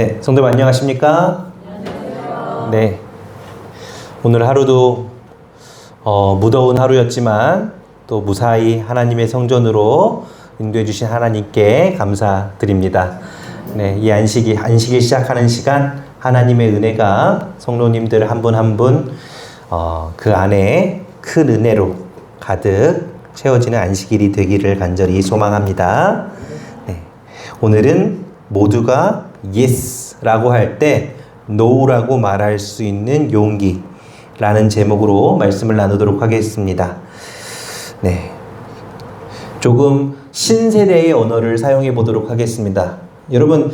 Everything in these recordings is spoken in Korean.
네, 성도님 안녕하십니까? 네, 오늘 하루도 무더운 하루였지만 또 무사히 하나님의 성전으로 인도해 주신 하나님께 감사드립니다. 네, 이 안식이 시작하는 시간 하나님의 은혜가 성도님들 한 분 한 분 그 안에 큰 은혜로 가득 채워지는 안식일이 되기를 간절히 소망합니다. 네, 오늘은 모두가 Yes라고 할 때 No라고 말할 수 있는 용기라는 제목으로 말씀을 나누도록 하겠습니다. 네, 조금 신세대의 언어를 사용해 보도록 하겠습니다. 여러분,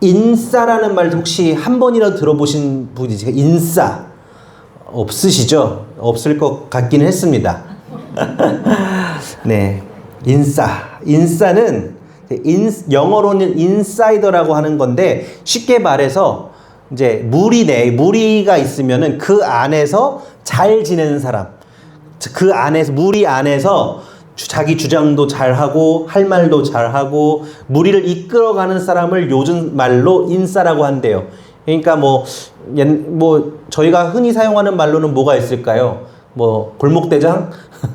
인싸라는 말 혹시 한 번이라도 들어보신 분이 인싸 없으시죠? 없을 것 같기는 했습니다. 네, 인싸는 영어로는 인사이더라고 하는 건데, 쉽게 말해서 이제 무리가 있으면은 그 안에서 잘 지내는 사람, 그 안에서 무리 안에서 자기 주장도 잘하고 할 말도 잘하고 무리를 이끌어가는 사람을 요즘 말로 인싸라고 한대요. 그러니까 뭐 저희가 흔히 사용하는 말로는 뭐가 있을까요? 뭐 골목대장,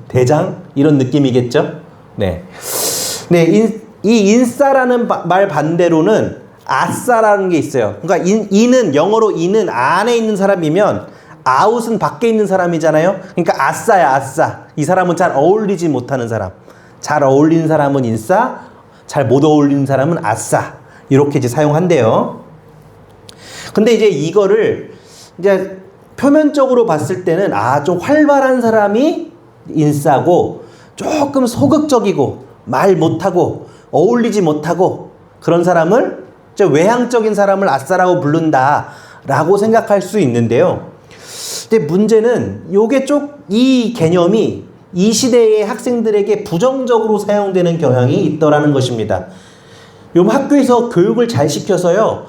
대장 이런 느낌이겠죠? 네, 이 인싸라는 말 반대로는 아싸라는 게 있어요. 그러니까 영어로 인은 안에 있는 사람이면 아웃은 밖에 있는 사람이잖아요. 그러니까 아싸야, 아싸. 이 사람은 잘 어울리지 못하는 사람. 잘 어울리는 사람은 인싸, 잘 못 어울리는 사람은 아싸. 이렇게 이제 사용한대요. 근데 이제 이거를 이제 표면적으로 봤을 때는 좀 활발한 사람이 인싸고 조금 소극적이고 말 못하고 어울리지 못하고 그런 사람을 외향적인 사람을 아싸라고 부른다라고 생각할 수 있는데요. 근데 문제는 이 개념이 이 시대의 학생들에게 부정적으로 사용되는 경향이 있더라는 것입니다. 요 학교에서 교육을 잘 시켜서요.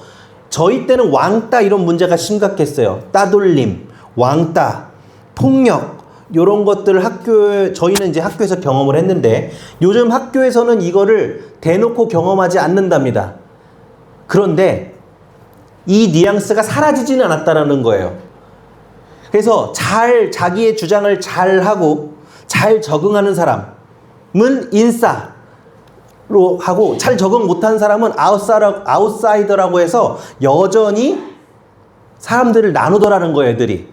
저희 때는 왕따 이런 문제가 심각했어요. 따돌림, 왕따, 폭력 이런 것들을 저희는 이제 학교에서 경험을 했는데 요즘 학교에서는 이거를 대놓고 경험하지 않는답니다. 그런데 이 뉘앙스가 사라지지는 않았다는 거예요. 그래서 자기의 주장을 잘하고 잘 적응하는 사람은 인싸로 하고 잘 적응 못하는 사람은 아웃사이더라고 해서 여전히 사람들을 나누더라는 거예요, 애들이.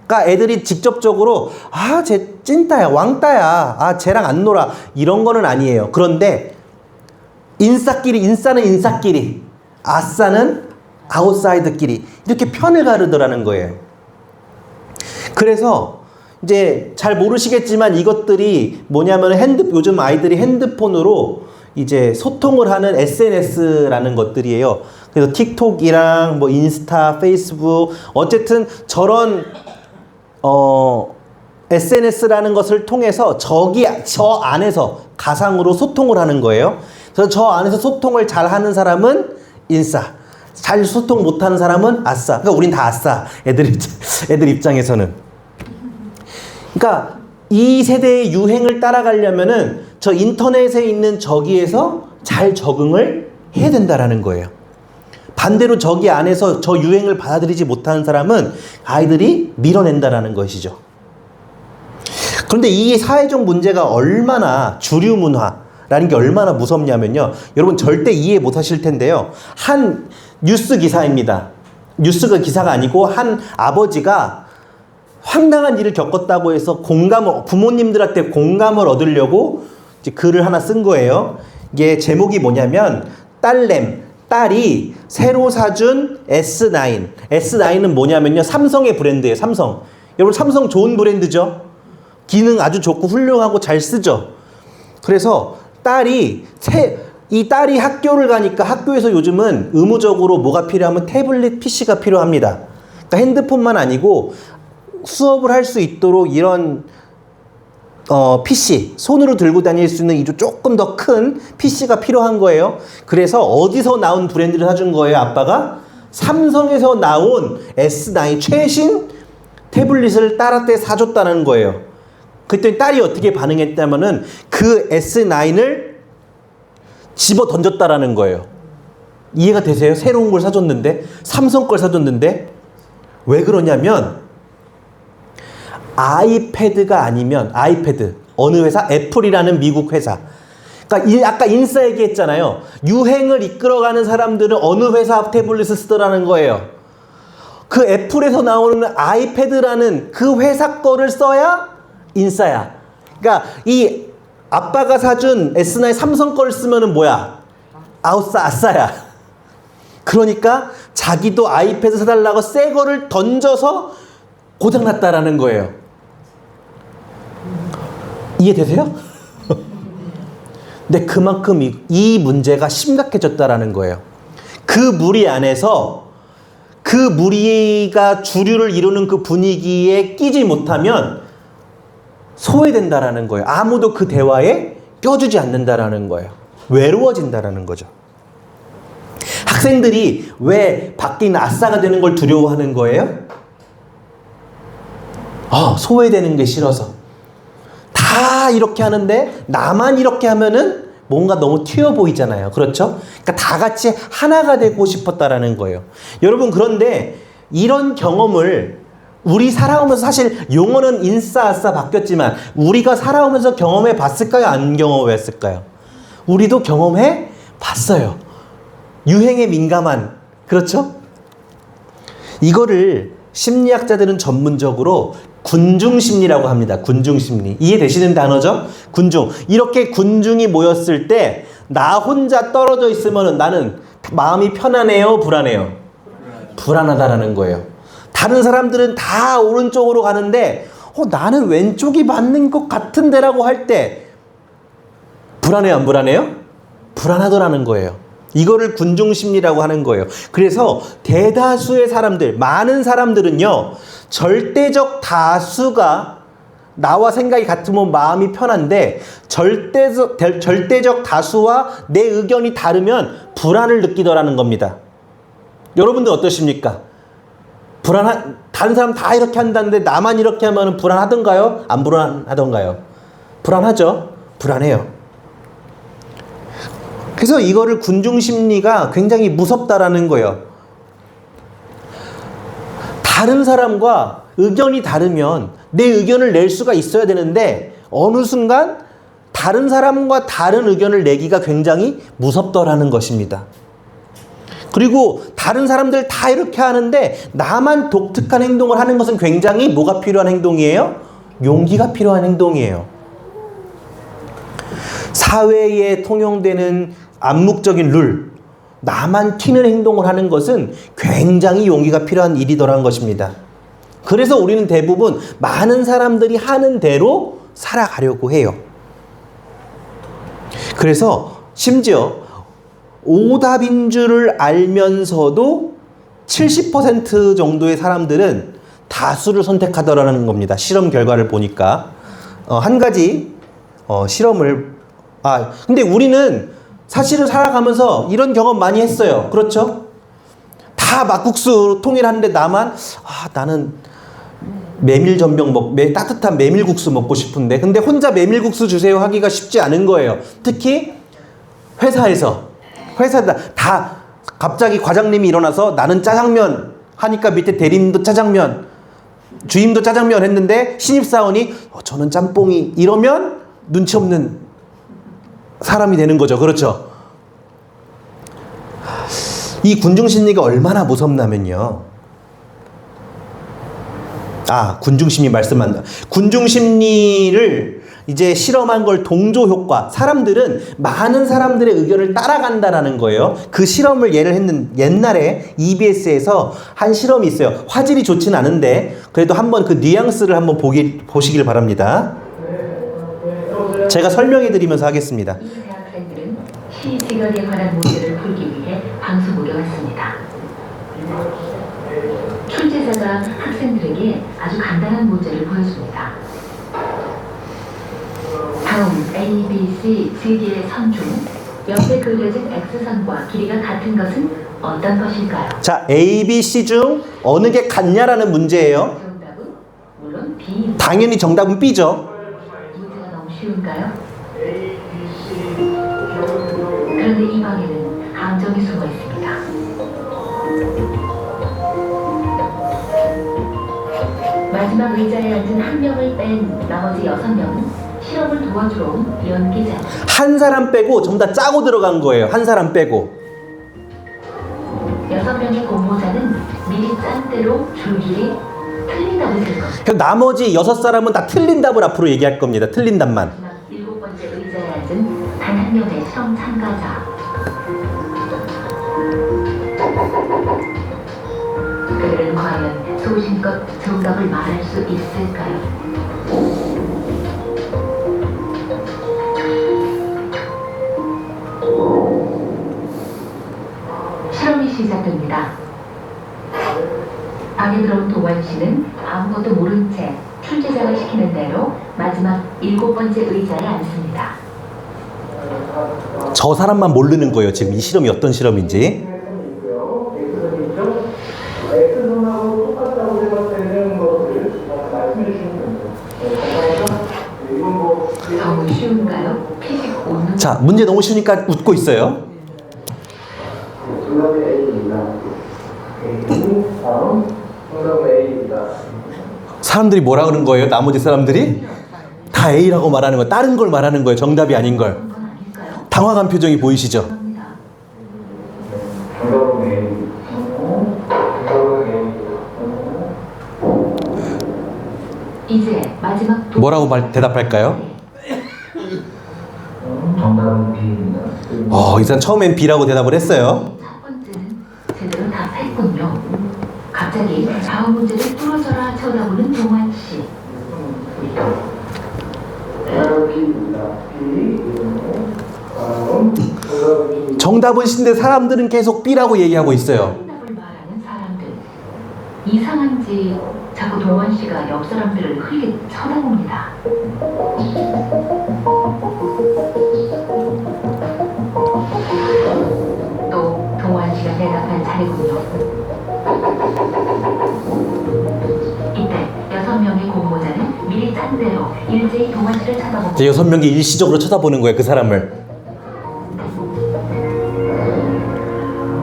그러니까 애들이 직접적으로 쟤 찐따야, 왕따야, 쟤랑 안 놀아 이런 거는 아니에요. 그런데 인싸는 인싸끼리, 아싸는 아웃사이더끼리 이렇게 편을 가르더라는 거예요. 그래서 이제 잘 모르시겠지만 이것들이 뭐냐면 요즘 아이들이 핸드폰으로 이제 소통을 하는 SNS라는 것들이에요. 그래서 틱톡이랑 뭐 인스타, 페이스북 어쨌든 저런 SNS라는 것을 통해서 저 안에서 가상으로 소통을 하는 거예요. 그래서 저 안에서 소통을 잘 하는 사람은 인싸, 잘 소통 못하는 사람은 아싸. 그러니까 우린 다 아싸. 애들 입장에서는. 그러니까 이 세대의 유행을 따라가려면은 저 인터넷에 있는 저기에서 잘 적응을 해야 된다라는 거예요. 반대로 저기 안에서 저 유행을 받아들이지 못하는 사람은 아이들이 밀어낸다라는 것이죠. 그런데 이 사회적 문제가 얼마나 주류 문화라는 게 얼마나 무섭냐면요. 여러분 절대 이해 못하실 텐데요. 한 뉴스 기사입니다. 뉴스가 기사가 아니고 한 아버지가 황당한 일을 겪었다고 해서 부모님들한테 공감을 얻으려고 이제 글을 하나 쓴 거예요. 이게 제목이 뭐냐면 딸이 새로 사준 S9. S9은 뭐냐면요. 삼성의 브랜드예요. 삼성. 여러분 삼성 좋은 브랜드죠? 기능 아주 좋고 훌륭하고 잘 쓰죠? 그래서 이 딸이 학교를 가니까 학교에서 요즘은 의무적으로 뭐가 필요하면 태블릿 PC가 필요합니다. 그러니까 핸드폰만 아니고 수업을 할 수 있도록 이런 PC, 손으로 들고 다닐 수 있는 조금 더 큰 PC가 필요한 거예요. 그래서 어디서 나온 브랜드를 사준 거예요, 아빠가? 삼성에서 나온 S9 최신 태블릿을 딸한테 사줬다는 거예요. 그랬더니 딸이 어떻게 반응했다면은 그 S9을 집어 던졌다라는 거예요. 이해가 되세요? 새로운 걸 사줬는데, 삼성 걸 사줬는데. 왜 그러냐면 아이패드가 아니면, 아이패드 어느 회사? 애플이라는 미국 회사. 그러니까 아까 인싸 얘기했잖아요. 유행을 이끌어가는 사람들은 어느 회사 태블릿을 쓰더라는 거예요. 그 애플에서 나오는 아이패드라는 그 회사 거를 써야 인싸야. 그러니까 이 아빠가 사준 S9 삼성 거를 쓰면은 뭐야? 아싸야. 그러니까 자기도 아이패드 사달라고 새 거를 던져서 고장났다라는 거예요. 이해되세요? 근데 그만큼 이 문제가 심각해졌다라는 거예요. 그 무리 안에서 그 무리가 주류를 이루는 그 분위기에 끼지 못하면 소외된다라는 거예요. 아무도 그 대화에 껴주지 않는다라는 거예요. 외로워진다라는 거죠. 학생들이 왜 바뀐 아싸가 되는 걸 두려워하는 거예요? 소외되는 게 싫어서. 다 이렇게 하는데 나만 이렇게 하면은 뭔가 너무 튀어 보이잖아요. 그렇죠? 그러니까 다 같이 하나가 되고 싶었다라는 거예요. 여러분, 그런데 이런 경험을 우리 살아오면서, 사실 용어는 인싸 아싸 바뀌었지만 우리가 살아오면서 경험해 봤을까요? 안 경험해 봤을까요? 우리도 경험해 봤어요. 유행에 민감한, 그렇죠? 이거를 심리학자들은 전문적으로 군중심리라고 합니다. 군중심리. 이해되시는 단어죠? 군중. 이렇게 군중이 모였을 때 나 혼자 떨어져 있으면 나는 마음이 편안해요? 불안해요? 불안하다라는 거예요. 다른 사람들은 다 오른쪽으로 가는데 나는 왼쪽이 맞는 것 같은데라고 할 때 불안해요? 안 불안해요? 불안하더라는 거예요. 이거를 군중심리라고 하는 거예요. 그래서 대다수의 사람들, 많은 사람들은요, 절대적 다수가 나와 생각이 같으면 마음이 편한데 절대적 다수와 내 의견이 다르면 불안을 느끼더라는 겁니다. 여러분들 어떠십니까? 다른 사람 다 이렇게 한다는데 나만 이렇게 하면 불안하던가요? 안 불안하던가요? 불안하죠? 불안해요. 그래서 이거를 군중심리가 굉장히 무섭다라는 거예요. 다른 사람과 의견이 다르면 내 의견을 낼 수가 있어야 되는데 어느 순간 다른 사람과 다른 의견을 내기가 굉장히 무섭더라는 것입니다. 그리고 다른 사람들 다 이렇게 하는데 나만 독특한 행동을 하는 것은 굉장히 뭐가 필요한 행동이에요? 용기가 필요한 행동이에요. 사회에 통용되는 암묵적인 룰, 나만 튀는 행동을 하는 것은 굉장히 용기가 필요한 일이더라는 것입니다. 그래서 우리는 대부분 많은 사람들이 하는 대로 살아가려고 해요. 그래서 심지어 오답인 줄을 알면서도 70% 정도의 사람들은 다수를 선택하더라는 겁니다. 실험 결과를 보니까. 한 가지 근데 우리는 사실은 살아가면서 이런 경험 많이 했어요. 그렇죠? 다 막국수 통일하는데 나는 따뜻한 메밀국수 먹고 싶은데, 근데 혼자 메밀국수 주세요 하기가 쉽지 않은 거예요. 특히 회사에다 다 갑자기 과장님이 일어나서 나는 짜장면 하니까 밑에 대리님도 짜장면, 주임도 짜장면 했는데 신입사원이 저는 짬뽕이, 이러면 눈치 없는 사람이 되는 거죠. 그렇죠? 이 군중심리가 얼마나 무섭냐면요. 군중심리 말씀한다. 군중심리를 이제 실험한 걸 동조 효과. 사람들은 많은 사람들의 의견을 따라간다라는 거예요. 그 실험을 옛날에 EBS에서 한 실험이 있어요. 화질이 좋진 않은데 그래도 한번 그 뉘앙스를 한번 보시길 바랍니다. 제가 설명해 드리면서 하겠습니다. 이 대학생들은 시의지각에 관한 문제를 풀기 위해 방송국에 왔습니다. 출제자가 학생들에게 아주 간단한 문제를 보여줍니다. 다음 A, B, C 세 개의 선 중 옆에 그려진 X선과 길이가 같은 것은 어떤 것일까요? 자, A, B, C 중 어느 게 같냐라는 문제예요. 정답은 물론 B입니다. 당연히 정답은 B죠. 문제가 너무 쉬운가요? 그런데 이 방에는 함정이 숨어 있습니다. 마지막 의자에 앉은 한 명을 뺀 나머지 6명은 실험을 도와주러 온 연기자. 한 사람 빼고 전부 다 짜고 들어간 거예요. 한 사람 빼고. 6명의 공모자는 미리 짠 대로 줄줄이 틀린 답을 쓸 것입니다. 그럼 나머지 6사람은 다 틀린 답을 앞으로 얘기할 겁니다. 틀린 답만. 마지막 7번째 의자에 앉은 단 한 명의 실험 참가자. 그들은 과연 소신껏 정답을 말할 수 있을까요? 실험이 시작됩니다. 방에 들어온 동환 씨는 아무것도 모른 채 출제자가 시키는 대로 마지막 7번째 의자에 앉습니다. 저 사람만 모르는 거예요. 지금 이 실험이 어떤 실험인지. 엑스선하고 똑같다고 생각되는 것을 말씀해 주시면 됩니다. 이건 뭐 너무 쉬운가요? 피식 웃는. 자, 문제 너무 쉬우니까 웃고 있어요. 정답이 A입니다. 다음 정답은 A입니다. 사람들이 뭐라 그러는 거예요? 나머지 사람들이? 다 A라고 말하는 거예요. 다른 걸 말하는 거예요. 정답이 아닌 걸. 건 아닐까요? 당황한 표정이 보이시죠? 합니다. 정답은 A. 정답은 A. 이제 마지막 뭐라고 대답할까요? 정답은 B입니다. 이 사람 처음엔 B라고 대답을 했어요. 첫 번째는 제대로 답했군요. 갑자기 다음 문제를 뚫어져라 쳐다보는 동환 씨. 정답은 B입니다. B. 다음 정답은 B. 정답은 C인데 사람들은 계속 B라고 얘기하고 있어요. 정답을 말하는 사람들. 이상한지 자꾸 동환 씨가 옆 사람들을 흘게 쳐다봅니다. 또 동환 씨가 대답할 차례군요. 이때 6명의 공모자는 미리 짠 대로 일제히 동환 씨를 쳐다보고 이제 6명이 일시적으로 쳐다보는 거예요. 그 사람을.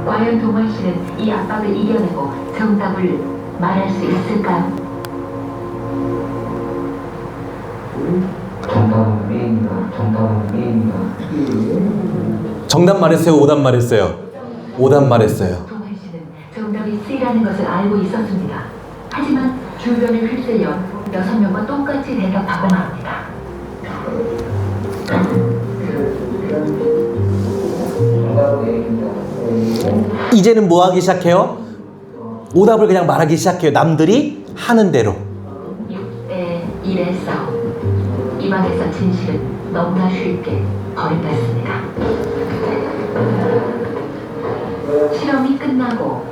과연 동환 씨는 이 압박을 이겨내고 정답을 말할 수 있을까요? 정답은 B입니다. 정답은 B입니다. 정답 말했어요? 오답 말했어요? 오답 말했어요. 동환 씨는 정답이 C라는 것을 알고 있었습니다. 하지만 주변을 휩쓸려 6명과 똑같이 대답하고 맙니다. 정답은 A입니다. 이제는 뭐 하기 시작해요? 오답을 그냥 말하기 시작해요. 남들이 하는 대로. 6대 1의 싸움. 이 방에서 진실은 너무나 쉽게 거듭났습니다. 실험이 끝나고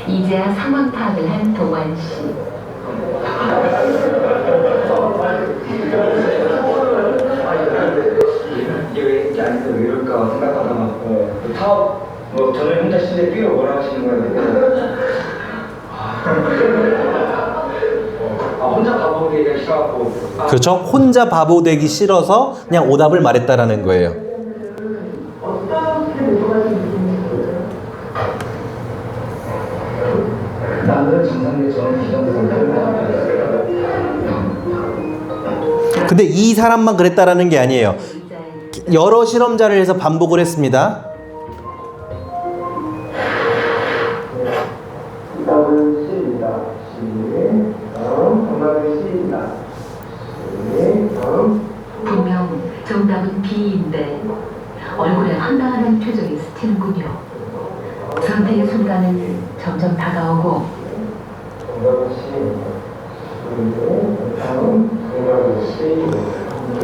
이제야 상황 파악을 한 동환 씨. 이게 왜 이렇게 안 돼서 왜 이럴까 생각하다가 사업 뭐 저는 혼자 시대 뛰어 뭐라 하시는 거예요? 혼자 가보기가 싫어갖고 그렇죠? 혼자 바보 되기 싫어서 그냥 오답을 말했다라는 거예요. 남들은 정상인데 저는 비정상인데 근데 이 사람만 그랬다라는 게 아니에요. 의자에 여러 실험자를 해서 반복을 했습니다. 정답은 C입니다. C. 다음 정답은 C입니다. C. 다음 분명 정답은 B인데 얼굴에 황당한 표정이 스치는군요. 선택의 순간은 점점 다가오고 정답은 C입니다. 그리고 다음 정답은 C.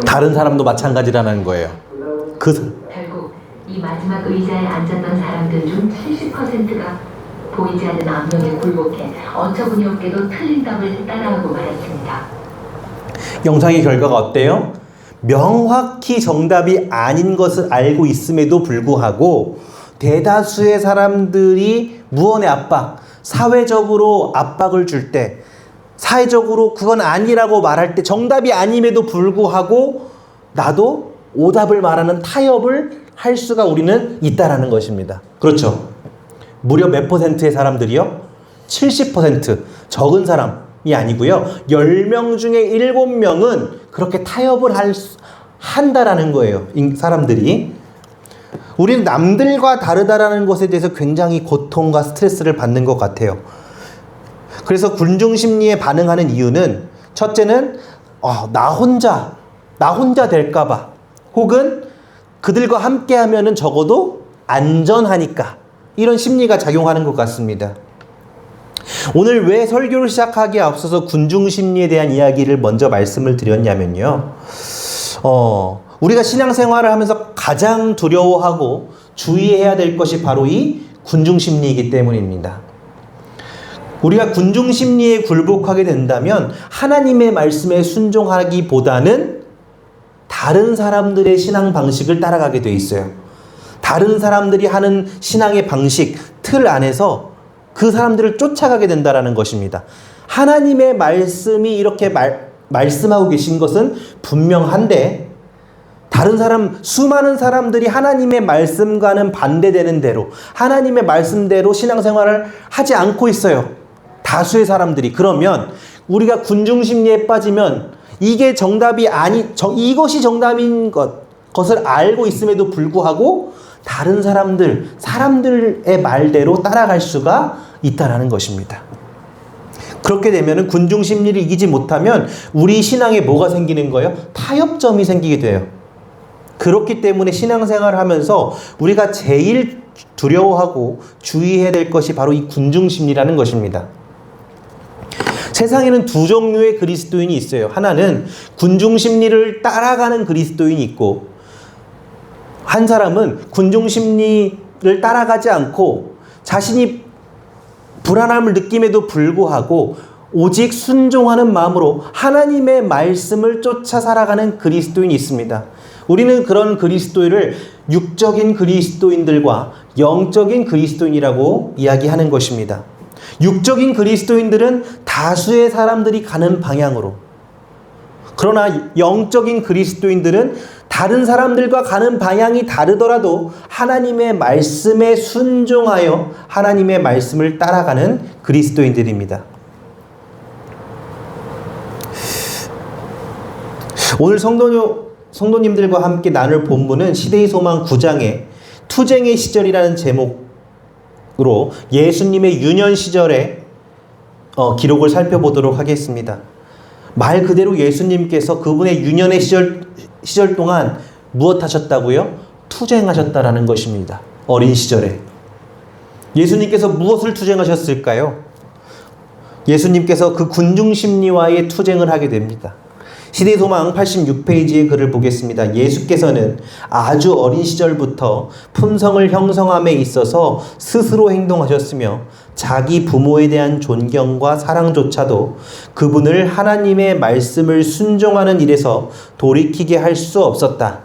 다른 사람도 마찬가지라는 거예요. 결국 이 마지막 의자에 앉았던 사람들 중 70%가 보이지 않는 압력에 굴복해 어처구니 없게도 틀린 답을 따라하고 말았습니다. 영상의 결과가 어때요? 명확히 정답이 아닌 것을 알고 있음에도 불구하고 대다수의 사람들이 무언의 압박, 사회적으로 압박을 줄 때, 사회적으로 그건 아니라고 말할 때 정답이 아님에도 불구하고 나도 오답을 말하는 타협을 할 수가 우리는 있다라는 것입니다. 그렇죠? 무려 몇 퍼센트의 사람들이요? 70%. 적은 사람. 아니고요. 10명 중에 7명은 그렇게 타협을 한다라는 거예요. 사람들이. 우리는 남들과 다르다라는 것에 대해서 굉장히 고통과 스트레스를 받는 것 같아요. 그래서 군중심리에 반응하는 이유는 첫째는 나 혼자 될까봐, 혹은 그들과 함께 하면은 적어도 안전하니까, 이런 심리가 작용하는 것 같습니다. 오늘 왜 설교를 시작하기에 앞서서 군중심리에 대한 이야기를 먼저 말씀을 드렸냐면요. 우리가 신앙생활을 하면서 가장 두려워하고 주의해야 될 것이 바로 이 군중심리이기 때문입니다. 우리가 군중심리에 굴복하게 된다면 하나님의 말씀에 순종하기보다는 다른 사람들의 신앙 방식을 따라가게 돼 있어요. 다른 사람들이 하는 신앙의 방식, 틀 안에서 그 사람들을 쫓아가게 된다는 것입니다. 하나님의 말씀이 이렇게 말씀하고 계신 것은 분명한데, 수많은 사람들이 하나님의 말씀과는 반대되는 대로, 하나님의 말씀대로 신앙생활을 하지 않고 있어요. 다수의 사람들이. 그러면 우리가 군중심리에 빠지면 이게 정답이 이것이 정답인 것을 알고 있음에도 불구하고 다른 사람들의 말대로 따라갈 수가 있다라는 것입니다. 그렇게 되면 군중심리를 이기지 못하면 우리 신앙에 뭐가 생기는 거예요? 타협점이 생기게 돼요. 그렇기 때문에 신앙생활을 하면서 우리가 제일 두려워하고 주의해야 될 것이 바로 이 군중심리라는 것입니다. 세상에는 두 종류의 그리스도인이 있어요. 하나는 군중심리를 따라가는 그리스도인이 있고, 한 사람은 군중심리를 따라가지 않고 자신이 불안함을 느낌에도 불구하고 오직 순종하는 마음으로 하나님의 말씀을 쫓아 살아가는 그리스도인이 있습니다. 우리는 그런 그리스도인을 육적인 그리스도인들과 영적인 그리스도인이라고 이야기하는 것입니다. 육적인 그리스도인들은 다수의 사람들이 가는 방향으로, 그러나 영적인 그리스도인들은 다른 사람들과 가는 방향이 다르더라도 하나님의 말씀에 순종하여 하나님의 말씀을 따라가는 그리스도인들입니다. 오늘 성도님들과 함께 나눌 본문은 시대의 소망 9장의 투쟁의 시절이라는 제목으로 예수님의 유년 시절의 기록을 살펴보도록 하겠습니다. 말 그대로 예수님께서 그분의 유년의 시절 동안 무엇 하셨다고요? 투쟁하셨다라는 것입니다. 어린 시절에. 예수님께서 무엇을 투쟁하셨을까요? 예수님께서 그 군중심리와의 투쟁을 하게 됩니다. 시대소망 86페이지의 글을 보겠습니다. 예수께서는 아주 어린 시절부터 품성을 형성함에 있어서 스스로 행동하셨으며 자기 부모에 대한 존경과 사랑조차도 그분을 하나님의 말씀을 순종하는 일에서 돌이키게 할 수 없었다.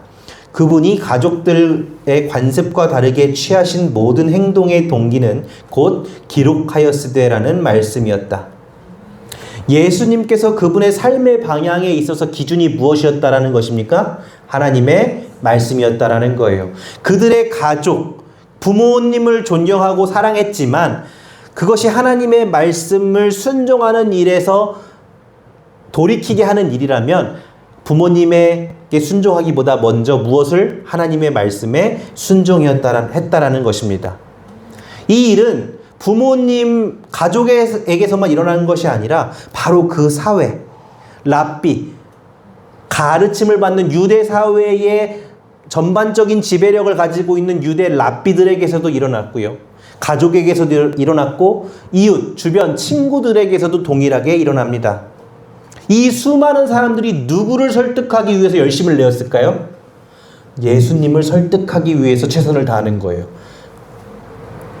그분이 가족들의 관습과 다르게 취하신 모든 행동의 동기는 곧 기록하였으되라는 말씀이었다. 예수님께서 그분의 삶의 방향에 있어서 기준이 무엇이었다라는 것입니까? 하나님의 말씀이었다라는 거예요. 그들의 가족, 부모님을 존경하고 사랑했지만 그것이 하나님의 말씀을 순종하는 일에서 돌이키게 하는 일이라면 부모님에게 순종하기보다 먼저 무엇을 하나님의 말씀에 순종했다라는 것입니다. 이 일은 부모님, 가족에게서만 일어나는 것이 아니라 바로 그 사회, 랍비, 가르침을 받는 유대 사회의 전반적인 지배력을 가지고 있는 유대 랍비들에게서도 일어났고요. 가족에게서도 일어났고 이웃, 주변 친구들에게서도 동일하게 일어납니다. 이 수많은 사람들이 누구를 설득하기 위해서 열심을 내었을까요? 예수님을 설득하기 위해서 최선을 다하는 거예요.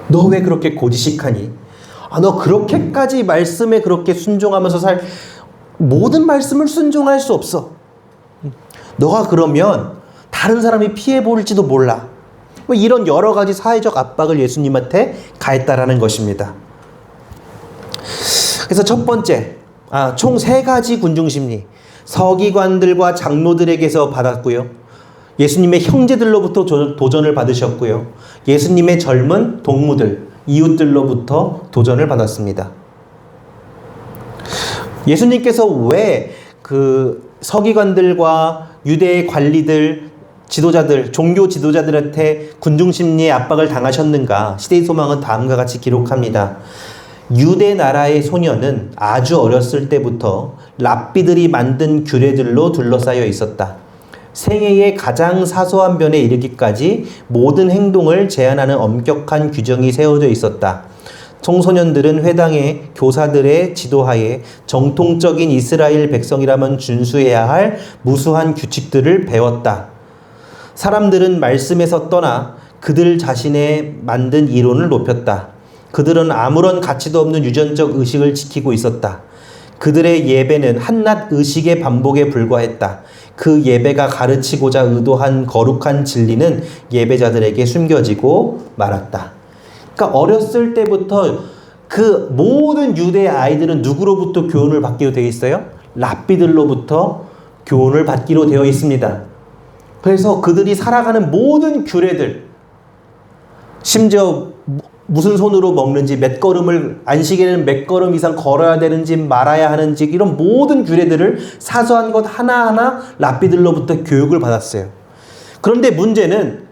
너 왜 그렇게 고지식하니? 너 그렇게까지 말씀에 그렇게 순종하면서 모든 말씀을 순종할 수 없어. 너가 그러면 다른 사람이 피해 볼지도 몰라. 이런 여러 가지 사회적 압박을 예수님한테 가했다라는 것입니다. 그래서 첫 번째, 총 3가지 군중심리, 서기관들과 장로들에게서 받았고요. 예수님의 형제들로부터 도전을 받으셨고요. 예수님의 젊은 동무들, 이웃들로부터 도전을 받았습니다. 예수님께서 왜 그 서기관들과 유대의 관리들, 지도자들, 종교 지도자들한테 군중심리의 압박을 당하셨는가? 시대의 소망은 다음과 같이 기록합니다. 유대 나라의 소녀는 아주 어렸을 때부터 랍비들이 만든 규례들로 둘러싸여 있었다. 생애의 가장 사소한 변에 이르기까지 모든 행동을 제한하는 엄격한 규정이 세워져 있었다. 청소년들은 회당의 교사들의 지도하에 정통적인 이스라엘 백성이라면 준수해야 할 무수한 규칙들을 배웠다. 사람들은 말씀에서 떠나 그들 자신의 만든 이론을 높였다. 그들은 아무런 가치도 없는 유전적 의식을 지키고 있었다. 그들의 예배는 한낱 의식의 반복에 불과했다. 그 예배가 가르치고자 의도한 거룩한 진리는 예배자들에게 숨겨지고 말았다. 그러니까 어렸을 때부터 그 모든 유대 아이들은 누구로부터 교훈을 받기로 되어 있어요? 랍비들로부터 교훈을 받기로 되어 있습니다. 그래서 그들이 살아가는 모든 규례들, 심지어 무슨 손으로 먹는지, 몇 걸음을, 안식일에는 몇 걸음 이상 걸어야 되는지 말아야 하는지, 이런 모든 규례들을 사소한 것 하나하나 랍비들로부터 교육을 받았어요. 그런데 문제는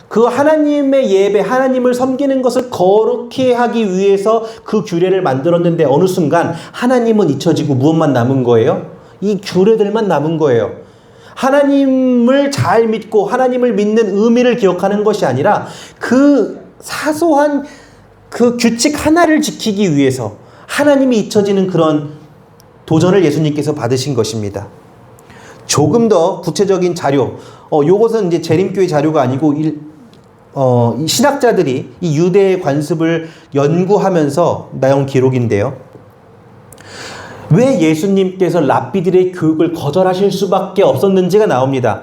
그 하나님의 예배, 하나님을 섬기는 것을 거룩히 하기 위해서 그 규례를 만들었는데 어느 순간 하나님은 잊혀지고 무엇만 남은 거예요? 이 규례들만 남은 거예요. 하나님을 잘 믿고 하나님을 믿는 의미를 기억하는 것이 아니라 그 사소한 그 규칙 하나를 지키기 위해서 하나님이 잊혀지는 그런 도전을 예수님께서 받으신 것입니다. 조금 더 구체적인 자료, 요것은 이제 재림교회 자료가 아니고 이 신학자들이 이 유대의 관습을 연구하면서 나온 기록인데요. 왜 예수님께서 랍비들의 교육을 거절하실 수밖에 없었는지가 나옵니다.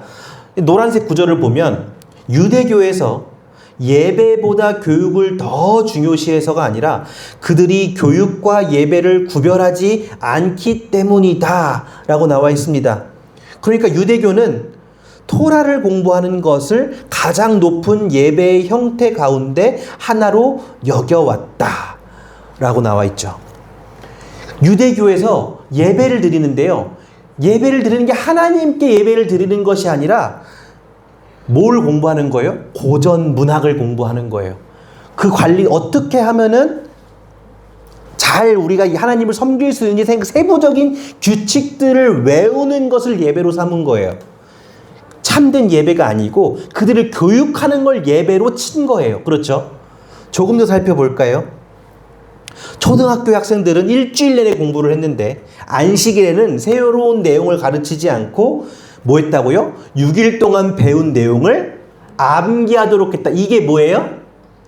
노란색 구절을 보면 유대교에서 예배보다 교육을 더 중요시해서가 아니라 그들이 교육과 예배를 구별하지 않기 때문이다 라고 나와 있습니다. 그러니까 유대교는 토라를 공부하는 것을 가장 높은 예배의 형태 가운데 하나로 여겨왔다 라고 나와 있죠. 유대교에서 예배를 드리는데요, 예배를 드리는 게 하나님께 예배를 드리는 것이 아니라 뭘 공부하는 거예요? 고전 문학을 공부하는 거예요. 그 관리 어떻게 하면은 잘 우리가 하나님을 섬길 수 있는지 세부적인 규칙들을 외우는 것을 예배로 삼은 거예요. 참된 예배가 아니고 그들을 교육하는 걸 예배로 친 거예요. 그렇죠? 조금 더 살펴볼까요? 초등학교 학생들은 일주일 내내 공부를 했는데 안식일에는 새로운 내용을 가르치지 않고 뭐 했다고요? 6일 동안 배운 내용을 암기하도록 했다. 이게 뭐예요?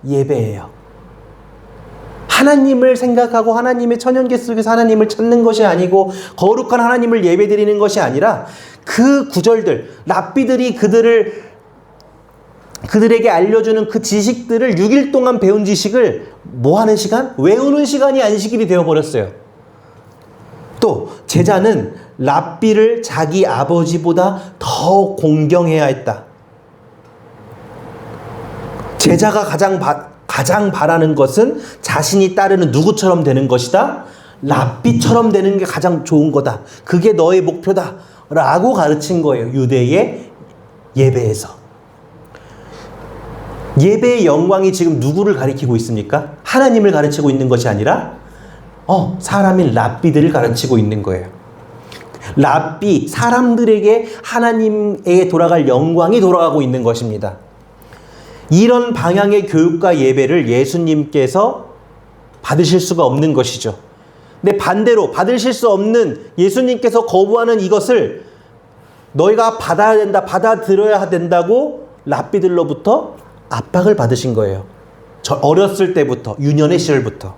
예배예요. 하나님을 생각하고 하나님의 천연계 속에서 하나님을 찾는 것이 아니고 거룩한 하나님을 예배드리는 것이 아니라 그 구절들, 랍비들이 그들에게 알려주는 그 지식들을 6일 동안 배운 지식을 뭐 하는 시간? 외우는 시간이 안식일이 되어버렸어요. 또 제자는 랍비를 자기 아버지보다 더 공경해야 했다. 제자가 가장 바라는 것은 자신이 따르는 누구처럼 되는 것이다. 랍비처럼 되는 게 가장 좋은 거다. 그게 너의 목표다. 라고 가르친 거예요. 유대의 예배에서. 예배의 영광이 지금 누구를 가리키고 있습니까? 하나님을 가르치고 있는 것이 아니라 사람인 랍비들을 가르치고 있는 거예요. 랍비, 사람들에게 하나님에게 돌아갈 영광이 돌아가고 있는 것입니다. 이런 방향의 교육과 예배를 예수님께서 받으실 수가 없는 것이죠. 근데 반대로 받으실 수 없는 예수님께서 거부하는 이것을 너희가 받아야 된다, 받아들여야 된다고 랍비들로부터 압박을 받으신 거예요. 저 어렸을 때부터, 유년의 시절부터.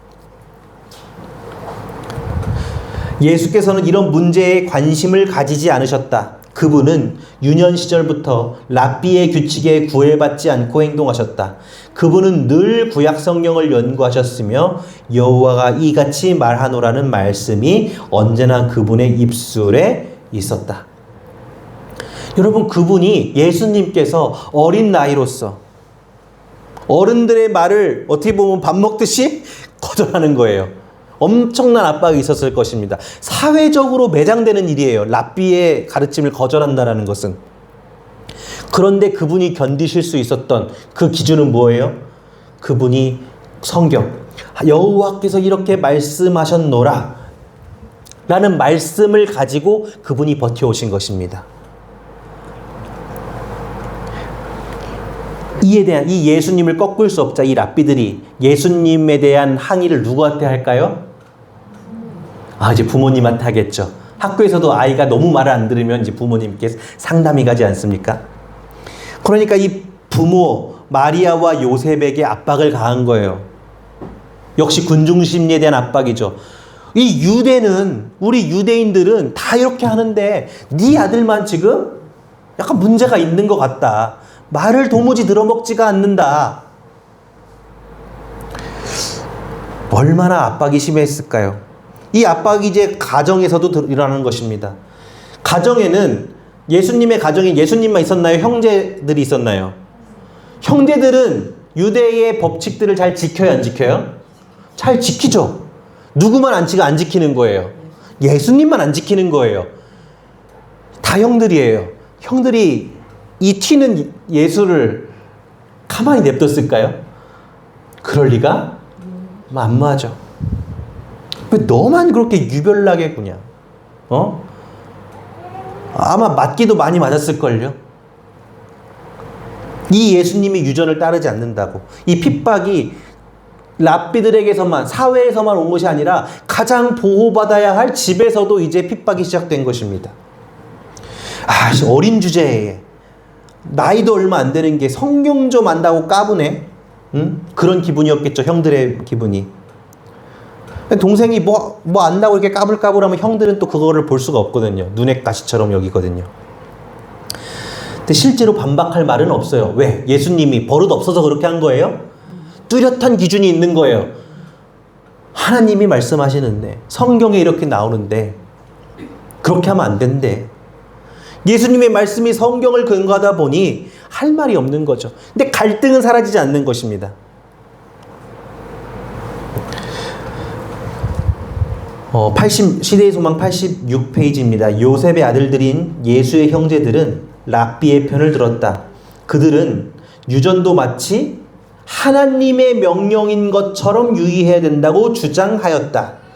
예수께서는 이런 문제에 관심을 가지지 않으셨다. 그분은 유년 시절부터 랍비의 규칙에 구애받지 않고 행동하셨다. 그분은 늘 구약 성경을 연구하셨으며 여호와가 이같이 말하노라는 말씀이 언제나 그분의 입술에 있었다. 여러분, 그분이 예수님께서 어린 나이로서 어른들의 말을 어떻게 보면 밥 먹듯이 거절하는 거예요. 엄청난 압박이 있었을 것입니다. 사회적으로 매장되는 일이에요. 랍비의 가르침을 거절한다는 것은. 그런데 그분이 견디실 수 있었던 그 기준은 뭐예요? 그분이 성경, 여호와께서 이렇게 말씀하셨노라 라는 말씀을 가지고 그분이 버텨오신 것입니다. 이에 대한, 이 예수님을 꺾을 수 없자 이 랍비들이 예수님에 대한 항의를 누구한테 할까요? 이제 부모님한테 하겠죠. 학교에서도 아이가 너무 말을 안 들으면 이제 부모님께 상담이 가지 않습니까? 그러니까 이 부모 마리아와 요셉에게 압박을 가한 거예요. 역시 군중심리에 대한 압박이죠. 이 유대는, 우리 유대인들은 다 이렇게 하는데 네 아들만 지금 약간 문제가 있는 것 같다. 말을 도무지 들어먹지가 않는다. 얼마나 압박이 심했을까요? 이 압박이 이제 가정에서도 일어나는 것입니다. 가정에는, 예수님의 가정에 예수님만 있었나요? 형제들이 있었나요? 형제들은 유대의 법칙들을 잘 지켜요, 안 지켜요? 잘 지키죠. 누구만 안 지키는 거예요? 예수님만 안 지키는 거예요. 다 형들이에요. 형들이 이 튀는 예수를 가만히 냅뒀을까요? 그럴 리가 만무하죠. 왜 너만 그렇게 유별나게 구냐? 아마 맞기도 많이 맞았을걸요. 이 예수님이 유전을 따르지 않는다고. 이 핍박이 랍비들에게서만, 사회에서만 온 것이 아니라 가장 보호받아야 할 집에서도 이제 핍박이 시작된 것입니다. 어린 주제에 나이도 얼마 안 되는 게 성경 좀 안다고 까부네. 그런 기분이었겠죠. 형들의 기분이. 동생이 뭐 안다고 이렇게 까불까불하면 형들은 또 그거를 볼 수가 없거든요. 눈의 가시처럼 여기거든요. 근데 실제로 반박할 말은 없어요. 왜? 예수님이 버릇 없어서 그렇게 한 거예요? 뚜렷한 기준이 있는 거예요. 하나님이 말씀하시는데, 성경에 이렇게 나오는데 그렇게 하면 안 된대. 예수님의 말씀이 성경을 근거하다 보니 할 말이 없는 거죠. 근데 갈등은 사라지지 않는 것입니다. 시대의 소망 86페이지입니다. 요셉의 아들들인 예수의 형제들은 랍비의 편을 들었다. 그들은 유전도 마치 하나님의 명령인 것처럼 유의해야 된다고 주장하였다.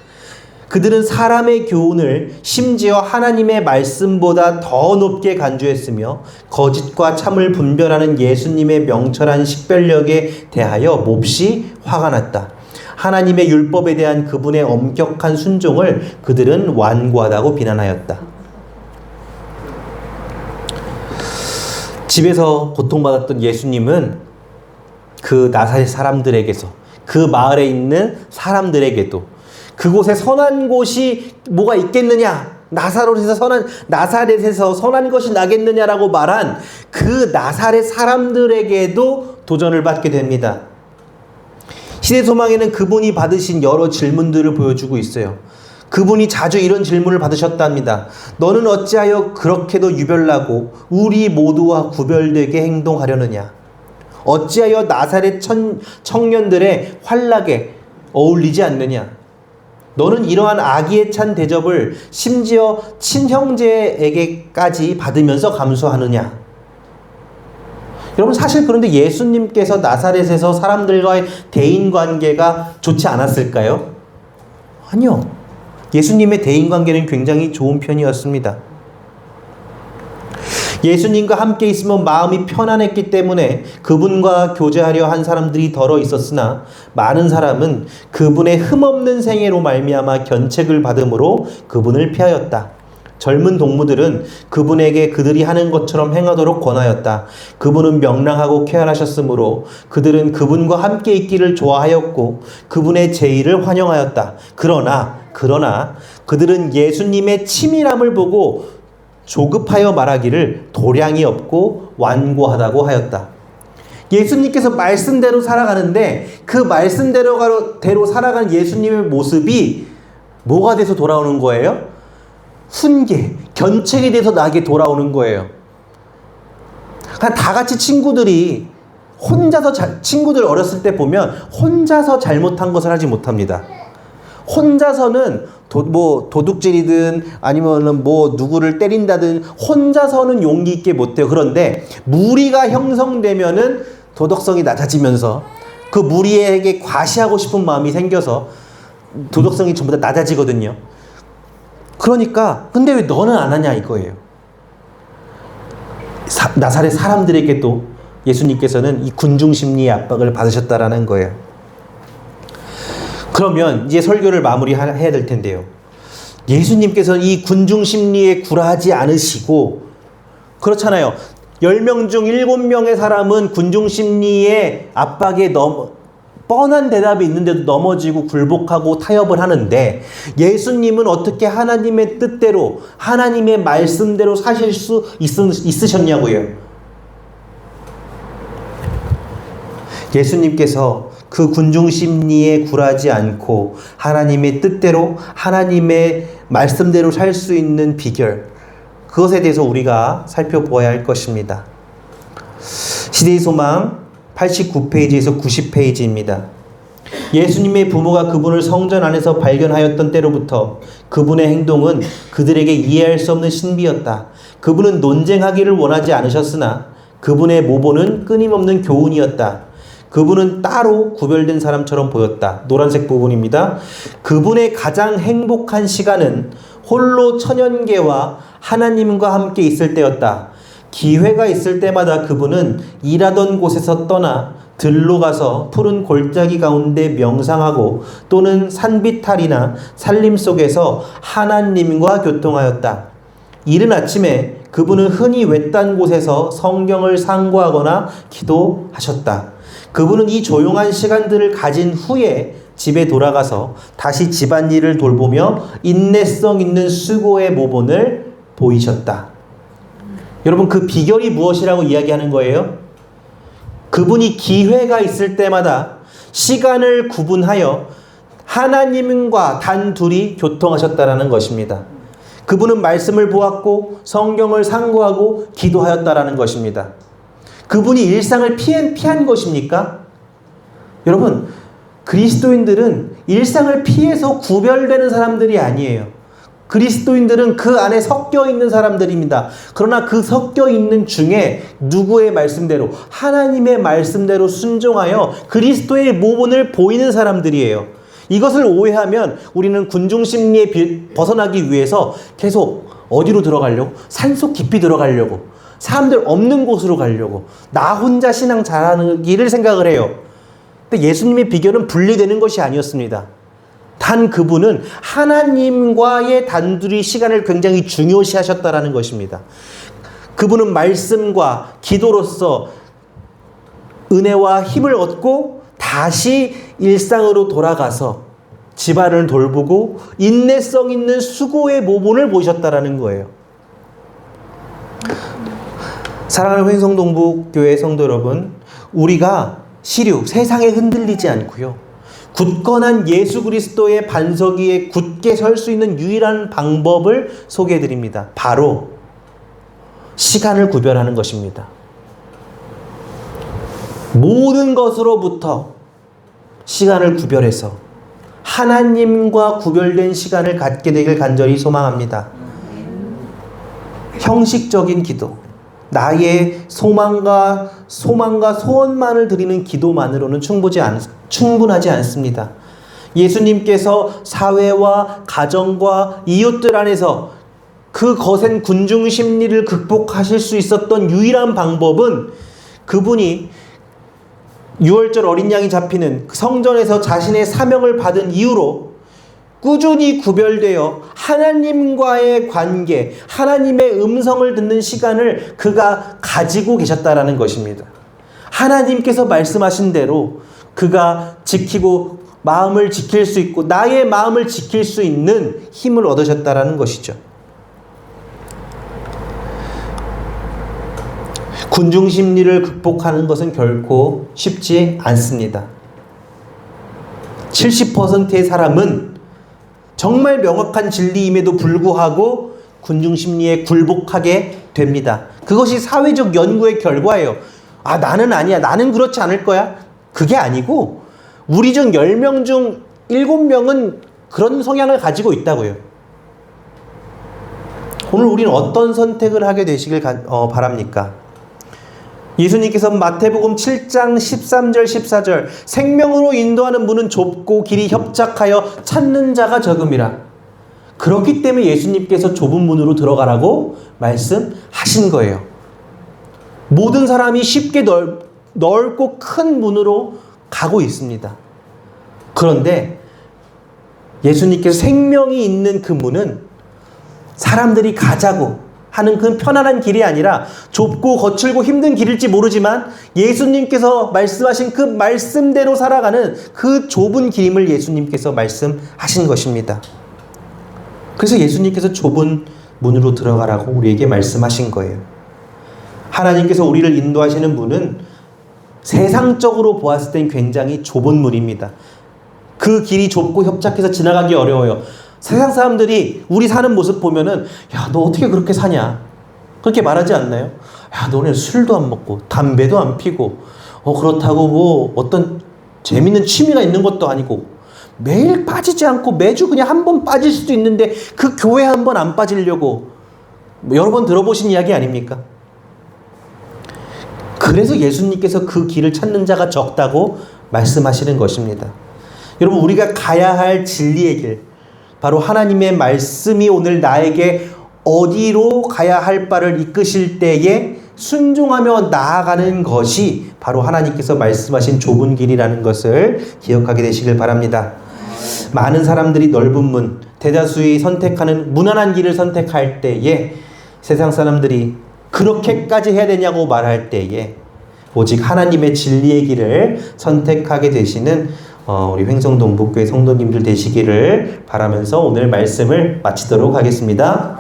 그들은 사람의 교훈을 심지어 하나님의 말씀보다 더 높게 간주했으며 거짓과 참을 분별하는 예수님의 명철한 식별력에 대하여 몹시 화가 났다. 하나님의 율법에 대한 그분의 엄격한 순종을 그들은 완고하다고 비난하였다. 집에서 고통받았던 예수님은 그 나사렛 사람들에게서, 그 마을에 있는 사람들에게도, 그곳에 선한 곳이 뭐가 있겠느냐, 나사렛에서 선한 것이 나겠느냐라고 말한 그 나사렛 사람들에게도 도전을 받게 됩니다. 시대소망에는 그분이 받으신 여러 질문들을 보여주고 있어요. 그분이 자주 이런 질문을 받으셨답니다. 너는 어찌하여 그렇게도 유별나고 우리 모두와 구별되게 행동하려느냐? 어찌하여 나사렛 청년들의 환락에 어울리지 않느냐? 너는 이러한 악의에 찬 대접을 심지어 친형제에게까지 받으면서 감수하느냐? 여러분, 사실 그런데 예수님께서 나사렛에서 사람들과의 대인관계가 좋지 않았을까요? 아니요. 예수님의 대인관계는 굉장히 좋은 편이었습니다. 예수님과 함께 있으면 마음이 편안했기 때문에 그분과 교제하려 한 사람들이 덜어 있었으나 많은 사람은 그분의 흠없는 생애로 말미암아 견책을 받음으로 그분을 피하였다. 젊은 동무들은 그분에게 그들이 하는 것처럼 행하도록 권하였다. 그분은 명랑하고 쾌활하셨으므로 그들은 그분과 함께 있기를 좋아하였고 그분의 제의를 환영하였다. 그러나 그들은 예수님의 치밀함을 보고 조급하여 말하기를 도량이 없고 완고하다고 하였다. 예수님께서 말씀대로 살아가는데 그 말씀대로 살아가는 예수님의 모습이 뭐가 돼서 돌아오는 거예요? 훈계, 견책에 대해서 나에게 돌아오는 거예요. 다 같이 친구들이 친구들 어렸을 때 보면 혼자서 잘못한 것을 하지 못합니다. 혼자서는 도둑질이든 아니면은 뭐 누구를 때린다든 혼자서는 용기 있게 못해요. 그런데 무리가 형성되면은 도덕성이 낮아지면서 그 무리에게 과시하고 싶은 마음이 생겨서 도덕성이 전부 다 낮아지거든요. 그러니까 근데 왜 너는 안 하냐 이거예요. 나사렛 사람들에게도 예수님께서는 이 군중심리의 압박을 받으셨다라는 거예요. 그러면 이제 설교를 마무리해야 될 텐데요. 예수님께서는 이 군중심리에 굴하지 않으시고, 그렇잖아요. 10명 중 7명의 사람은 군중심리의 압박에 뻔한 대답이 있는데도 넘어지고 굴복하고 타협을 하는데, 예수님은 어떻게 하나님의 뜻대로 하나님의 말씀대로 사실 수 있으셨냐고요. 예수님께서 그 군중심리에 굴하지 않고 하나님의 뜻대로 하나님의 말씀대로 살 수 있는 비결, 그것에 대해서 우리가 살펴보아야 할 것입니다. 시대의 소망 89페이지에서 90페이지입니다. 예수님의 부모가 그분을 성전 안에서 발견하였던 때로부터 그분의 행동은 그들에게 이해할 수 없는 신비였다. 그분은 논쟁하기를 원하지 않으셨으나 그분의 모보는 끊임없는 교훈이었다. 그분은 따로 구별된 사람처럼 보였다. 노란색 부분입니다. 그분의 가장 행복한 시간은 홀로 천연계와 하나님과 함께 있을 때였다. 기회가 있을 때마다 그분은 일하던 곳에서 떠나 들로 가서 푸른 골짜기 가운데 명상하고 또는 산비탈이나 산림 속에서 하나님과 교통하였다. 이른 아침에 그분은 흔히 외딴 곳에서 성경을 상고하거나 기도하셨다. 그분은 이 조용한 시간들을 가진 후에 집에 돌아가서 다시 집안일을 돌보며 인내성 있는 수고의 모본을 보이셨다. 여러분, 그 비결이 무엇이라고 이야기하는 거예요? 그분이 기회가 있을 때마다 시간을 구분하여 하나님과 단둘이 교통하셨다라는 것입니다. 그분은 말씀을 보았고 성경을 상고하고 기도하였다라는 것입니다. 그분이 일상을 피한 것입니까? 여러분, 그리스도인들은 일상을 피해서 구별되는 사람들이 아니에요. 그리스도인들은 그 안에 섞여 있는 사람들입니다. 그러나 그 섞여 있는 중에 누구의 말씀대로, 하나님의 말씀대로 순종하여 그리스도의 모본을 보이는 사람들이에요. 이것을 오해하면 우리는 군중심리에 벗어나기 위해서 계속 어디로 들어가려고? 산속 깊이 들어가려고, 사람들 없는 곳으로 가려고, 나 혼자 신앙 잘하기를 생각을 해요. 근데 예수님의 비결은 분리되는 것이 아니었습니다. 단 그분은 하나님과의 단둘이 시간을 굉장히 중요시 하셨다라는 것입니다. 그분은 말씀과 기도로서 은혜와 힘을 얻고 다시 일상으로 돌아가서 집안을 돌보고 인내성 있는 수고의 모본을 보이셨다라는 거예요. 사랑하는 회성동북교회 성도 여러분, 우리가 시류, 세상에 흔들리지 않고요, 굳건한 예수 그리스도의 반석 위에 굳게 설 수 있는 유일한 방법을 소개해 드립니다. 바로 시간을 구별하는 것입니다. 모든 것으로부터 시간을 구별해서 하나님과 구별된 시간을 갖게 되길 간절히 소망합니다. 형식적인 기도, 나의 소망과 소원만을 드리는 기도만으로는 충분하지 않습니다. 예수님께서 사회와 가정과 이웃들 안에서 그 거센 군중 심리를 극복하실 수 있었던 유일한 방법은 그분이 6월절 어린 양이 잡히는 성전에서 자신의 사명을 받은 이후로 꾸준히 구별되어 하나님과의 관계, 하나님의 음성을 듣는 시간을 그가 가지고 계셨다라는 것입니다. 하나님께서 말씀하신 대로 그가 지키고 마음을 지킬 수 있고 나의 마음을 지킬 수 있는 힘을 얻으셨다라는 것이죠. 군중 심리를 극복하는 것은 결코 쉽지 않습니다. 70%의 사람은 정말 명확한 진리임에도 불구하고 군중 심리에 굴복하게 됩니다. 그것이 사회적 연구의 결과예요. 아, 나는 아니야, 나는 그렇지 않을 거야. 그게 아니고 우리 중 10명 중 7명은 그런 성향을 가지고 있다고요. 오늘 우리는 어떤 선택을 하게 되시길 바랍니까? 예수님께서 마태복음 7장 13절 14절 생명으로 인도하는 문은 좁고 길이 협착하여 찾는 자가 적음이라. 그렇기 때문에 예수님께서 좁은 문으로 들어가라고 말씀하신 거예요. 모든 사람이 쉽게 넓고 큰 문으로 가고 있습니다. 그런데 예수님께서 생명이 있는 그 문은 사람들이 가자고 하는 그 편안한 길이 아니라 좁고 거칠고 힘든 길일지 모르지만 예수님께서 말씀하신 그 말씀대로 살아가는 그 좁은 길임을 예수님께서 말씀하신 것입니다. 그래서 예수님께서 좁은 문으로 들어가라고 우리에게 말씀하신 거예요. 하나님께서 우리를 인도하시는 문은 세상적으로 보았을 땐 굉장히 좁은 문입니다. 그 길이 좁고 협착해서 지나가기 어려워요. 세상 사람들이 우리 사는 모습 보면은 야, 너 어떻게 그렇게 사냐? 그렇게 말하지 않나요? 야, 너네 술도 안 먹고 담배도 안 피고 그렇다고 뭐 어떤 재밌는 취미가 있는 것도 아니고 매일 빠지지 않고 매주 그냥 한 번 빠질 수도 있는데 그 교회 한 번 안 빠지려고 여러 번 들어보신 이야기 아닙니까? 그래서 예수님께서 그 길을 찾는 자가 적다고 말씀하시는 것입니다. 여러분, 우리가 가야 할 진리의 길, 바로 하나님의 말씀이 오늘 나에게 어디로 가야 할 바를 이끄실 때에 순종하며 나아가는 것이 바로 하나님께서 말씀하신 좁은 길이라는 것을 기억하게 되시길 바랍니다. 많은 사람들이 넓은 문, 대다수의 선택하는 무난한 길을 선택할 때에 세상 사람들이 그렇게까지 해야 되냐고 말할 때에 오직 하나님의 진리의 길을 선택하게 되시는 우리 횡성동북교회 성도님들 되시기를 바라면서 오늘 말씀을 마치도록 하겠습니다.